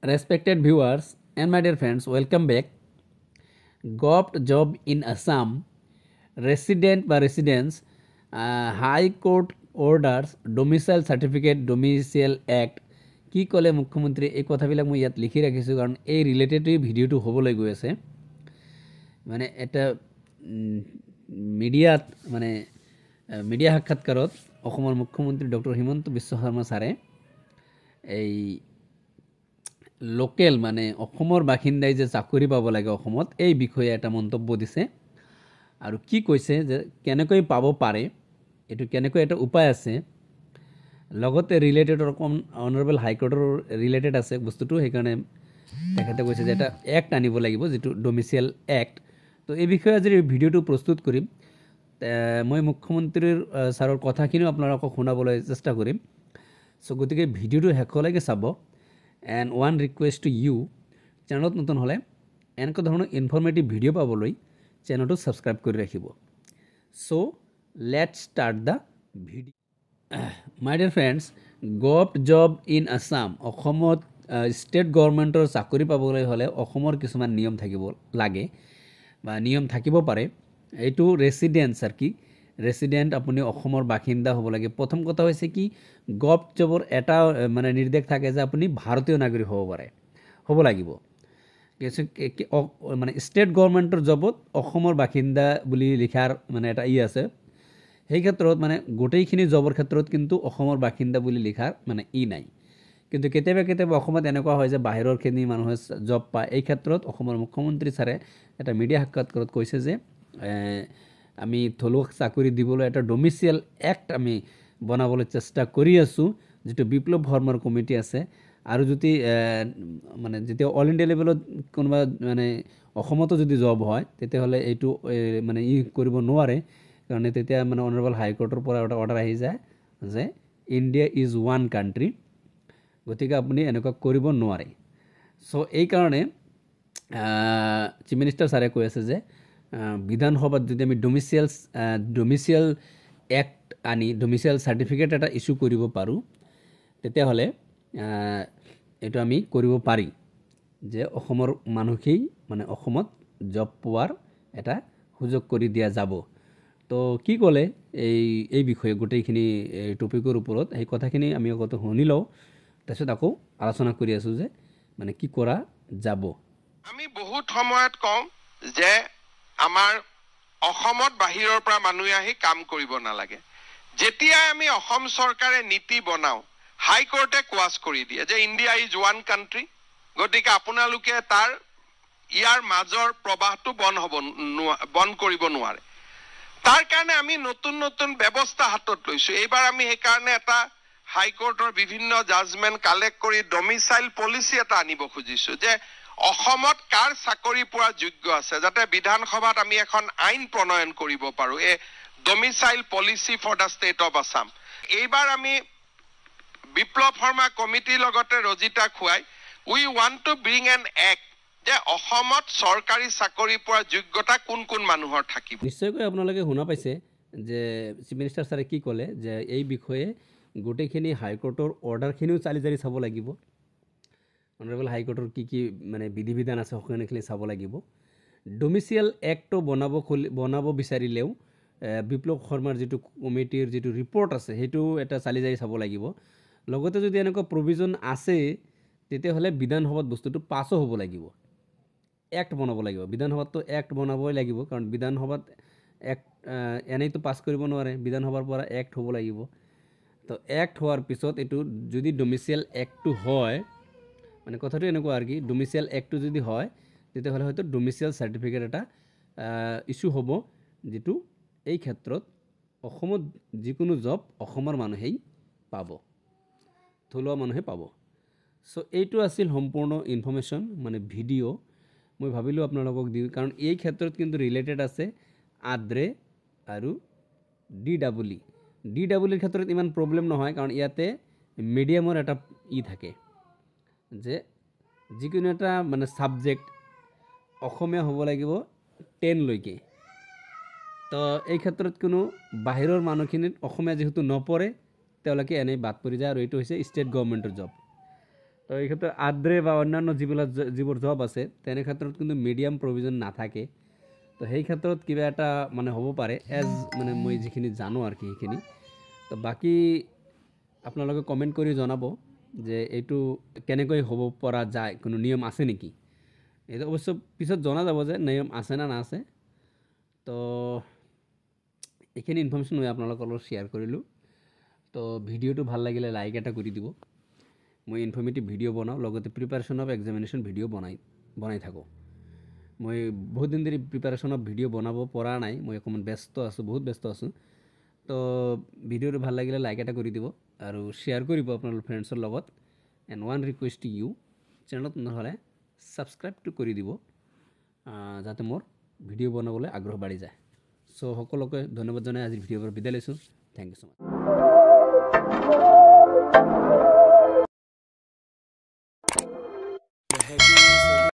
Respected viewers and my dear friends, welcome back. Govt job in Assam, resident by residence, High Court orders, domicile certificate, domicile act. কি কলে মুখ্যমন্ত্রী এই কথাবিলাক মই ইয়াত লিখি ৰাখিছো কাৰণ এই ৰিলেটেড ভিডিওটো হ'বলৈ গৈ আছে মানে এটা মিডিয়াত মানে মিডিয়া সাক্ষাৎকাৰত অসমৰ মুখ্যমন্ত্ৰী ডক্টৰ হিমন্ত বিশ্ব শৰ্মা ছাৰে এই লোকেল মানে অসমৰ বাসিন্দাই যে চাকৰি পাব লাগে অসমত এই বিষয়ে এটা মন্তব্য দিছে আৰু কি কৈছে যে কেনেকৈ পাব পাৰে এটো কেনেকৈ এটা উপায় আছে লগতে ৰিলেটেড অনাৰেবল হাই কোৰ্টৰ ৰিলেটেড আছে বস্তুটো হেকাৰণে তেখেতে কৈছে যে এটা এক্ট আনিব লাগিব যেটো ডোমিচিয়েল এক্ট তো এই বিষয়ে আজি ভিডিওটো প্ৰস্তুত কৰিম মই মুখ্যমন্ত্ৰীৰ ছাৰৰ কথাখিনি আপোনালোকক শুনাবলৈ চেষ্টা কৰিম সো গতিকে ভিডিওটো হেকলৈকে চাব and one request to you channel নতুন হলে এনেকৈ ধৰণৰ ইনফৰমেটিভ ভিডিও পাবলৈ চেনেলটো সাবস্ক্ৰাইব কৰি ৰাখিব so let's start the video my dear friends govt job in assam অসমত ষ্টেট গভৰ্ণমেণ্টৰ চাকৰি পাবলৈ হলে অসমৰ কিছুমান নিয়ম থাকিব লাগে বা নিয়ম থাকিব পাৰে এইটো ৰেসিডেন্স আৰ কি ৰেসিডেন্ট আপুনি অসমৰ বাসিন্দা হ'ব লাগে প্ৰথম কথা হৈছে কি govt জবৰ এটা মানে নিৰ্দেশ থাকে যে আপুনি ভাৰতীয় নাগৰিক হ'ব লাগিব মানে ষ্টেট গভৰ্ণমেণ্টৰ জবত অসমৰ বাসিন্দা বুলি লিখাৰ মানে এটা আছে সেই ক্ষেত্ৰত মানে গোটেইখিনি জবৰ ক্ষেত্ৰত কিন্তু অসমৰ বাসিন্দা বুলি লিখাৰ মানে নাই কিন্তু কেতিয়াবা অসমত এনেকুৱা হয় যে বাহিৰৰ খিনি মানুহে জব পায় এই ক্ষেত্ৰত অসমৰ মুখ্যমন্ত্ৰী ছাৰে এটা মিডিয়া সাক্ষাৎকাৰত কৈছে যে আমি থলুৱা চাকৰি দিবলৈ এটা ডোমিচিয়েল এক্ট আমি বনাবলৈ চেষ্টা কৰি আছো যেটো বিপ্লৱ ভৰ্মাৰ কমিটি আছে আৰু যদি মানে যেতিয়া অল ইণ্ডিয়া লেভেলত কোনবা মানে অসমতো যদি জব হয় তেতিয়া হলে এইটো মানে কৰিব নোৱাৰে কাৰণ তেতিয়া মানে অনাৰেবল হাই কোৰ্টৰ পৰা এটা অৰ্ডাৰ আহি যায় যে ইণ্ডিয়া ইজ ওৱান কান্ট্ৰি গতিকে আপুনি এনেকুৱা কৰিব নোৱাৰে সো এই কাৰণে চিফ মিনিষ্টাৰ ছাৰে কৈ আছে যে বিধানসভাত যদি আমি ডোমিচিয়েল এক্ট আনি ডোমিচিয়েল সাৰ্টিফিকেট এটা ইস্যু কৰিব পাৰো তেতিয়া হলে এটো আমি কৰিব পাৰি যে অসমৰ মানুহকেই মানে অসমত জব পোৱাৰ এটা সুযোগ কৰি দিয়া যাব তো কি ক'লে এই বিষয়ে গোটেইখিনি টপিকৰ ওপৰত এই কথাখিনি আমি আগত শুনিলো তাৰপিছত আকৌ আলোচনা কৰি আছো যে মানে কি কৰা যাব আমি বহুত সময়ত কম যে আমাৰ অসমত বাহিৰৰ পৰা মানুহ আহি কাম কৰিব নালাগে যেতিয়া আমি অসম চৰকাৰে নীতি বনাও হাই কোৰ্টে কোৱাছ কৰি দিয়ে যে ইণ্ডিয়া ইজ ওৱান কান্ট্ৰি গতিকে আপোনালোকে তাৰ ইয়াৰ মাজৰ প্ৰবাহটো বন্ধ কৰিব নোৱাৰে তাৰ কাৰণে আমি নতুন ব্যৱস্থা হাতত লৈছো এইবাৰ আমি এই কাৰণে এটা হাই কোৰ্টৰ বিভিন্ন জাজমেন্ট কালেক্ট কৰি ডোমিসাইল পলিচি এটা আনিব খুজিছো যে অসমত কাৰ চাকৰি পোৱা যোগ্য আছে যাতে বিধানসভাত আমি এখন আইন প্ৰণয়ন কৰিব পাৰো a domicile policy for the state of Assam এইবাৰ আমি বিপ্লৱ শৰ্মা কমিটিৰ লগতে ৰজিতা খুৱাই we want to bring an act যে অসমত চৰকাৰী চাকৰি পোৱা যোগ্যতা কোন মানুহৰ থাকিব নিশ্চয়কৈ আপোনালোকে শুনা পাইছে যে চিফ মিনিষ্টাৰ ছাৰে কি ক'লে যে এই বিষয়ে গোটেইখিনি হাই কোৰ্টৰ অৰ্ডাৰখিনিও চালি জাৰি চাব লাগিব অনাৰেবল হাই কোৰ্টৰ কি মানে বিধি বিধান আছে সকলোখিনি চাব লাগিব ডোমিচিয়েল এক্টটো বনাব বিচাৰিলেও বিপ্লৱ শৰ্মাৰ যেটো কমিটিৰ যেটো ৰিপৰ্ট আছে হেতু এটা চালি জাৰি চাব লাগিব লগতে যদি এনেকুৱা প্ৰভিজন আছে তেতিয়া হলে বিধানসভাত বস্তুটো পাছ হ'ব লাগিব এক্ট বনাব লাগিব বিধানসভাতো এক্ট বনাবই লাগিব কাৰণ বিধানসভাত এক্ট এনেইতো পাছ কৰিব নোৱাৰে বিধানসভাৰ পৰা এক্ট হ'ব লাগিব তো এক্ট হোৱাৰ পিছত এটো যদি ডোমিচিয়েল এক্টটো হয় মানে কথাটো এনেকুৱা আৰ কি ডোমিচিয়েল এক্টটো যদি হয় তেতিয়া হলে হয়তো ডোমিচিয়েল সাৰ্টিফিকেট এটা ইস্যু হ'ব যেটো এই ক্ষেত্ৰত অসমত যিকোনো জব অসমৰ মানুহেই পাব থলুৱা মানুহে পাব সো এইটো আছিল সম্পূৰ্ণ ইনফৰমেশন মানে ভিডিও মই ভাবিলো আপোনালোকক দিও কাৰণ এই ক্ষেত্ৰত কিন্তু ৰিলেটেড আছে আদ্ৰে আৰু ডিডব্লিউৰ ক্ষেত্ৰত ইমান প্ৰবলেম নহয় কাৰণ ইয়াতে মিডিয়ামৰ এটা থাকে যে যিকোনো এটা মানে সাবজেক্ট অসমীয়া হ'ব লাগিব 10 লৈকে তো এই ক্ষেত্ৰত কোনো বাহিৰৰ মানুহখিনিত অসমীয়া যেহেতু নপৰে তেওঁলোকে এনেই বাদ পৰি যায় আৰু এইটো হৈছে ষ্টেট গভৰ্ণমেণ্টৰ জব তো এই ক্ষেত্ৰত আদ্ৰে বা অন্যান্য যিবোৰ জব আছে তেনে ক্ষেত্ৰত কিন্তু মিডিয়াম প্ৰভিজন নাথাকে তো সেই ক্ষেত্ৰত কিবা এটা মানে হ'ব পাৰে এজ মানে মই যিখিনি জানো আৰু কি সেইখিনি তো বাকী আপোনালোকে কমেণ্ট কৰি জনাব যে এইটো কেনেকৈ হ'ব পৰা যায় কোনো নিয়ম আছে নেকি এইটো অৱশ্য পিছত জনা যাব যে নিয়ম আছে না নাছে তো এইখিনি ইনফৰমেশ্যন মই আপোনালোকৰ লগত শ্বেয়াৰ কৰিলোঁ তো ভিডিঅ'টো ভাল লাগিলে লাইক এটা কৰি দিব মই ইনফৰ্মেটিভ ভিডিঅ' বনাওঁ লগতে প্ৰিপাৰেশ্যন অফ এক্সামিনেশ্যন ভিডিঅ' বনাই থাকোঁ মই বহুত দিন ধৰি প্ৰিপাৰেশ্যন অফ ভিডিঅ' বনাব পৰা নাই মই অকণমান ব্যস্ত আছোঁ বহুত ব্যস্ত আছোঁ তো ভিডিঅ'টো ভাল লাগিলে লাইক এটা কৰি দিব আৰু শ্বেয়াৰ কৰিব আপোনালোকৰ ফ্ৰেণ্ডছৰ লগত and one request to you চেনেলত নহ'লে ছাবস্ক্ৰাইবটো কৰি দিব যাতে মোৰ ভিডিঅ' বনাবলৈ আগ্ৰহ বাঢ়ি যায় চ' সকলোকে ধন্যবাদ জনাই আজিৰ ভিডিঅ'ৰ পৰা বিদায় লৈছোঁ থেংক ইউ ছ' মাছ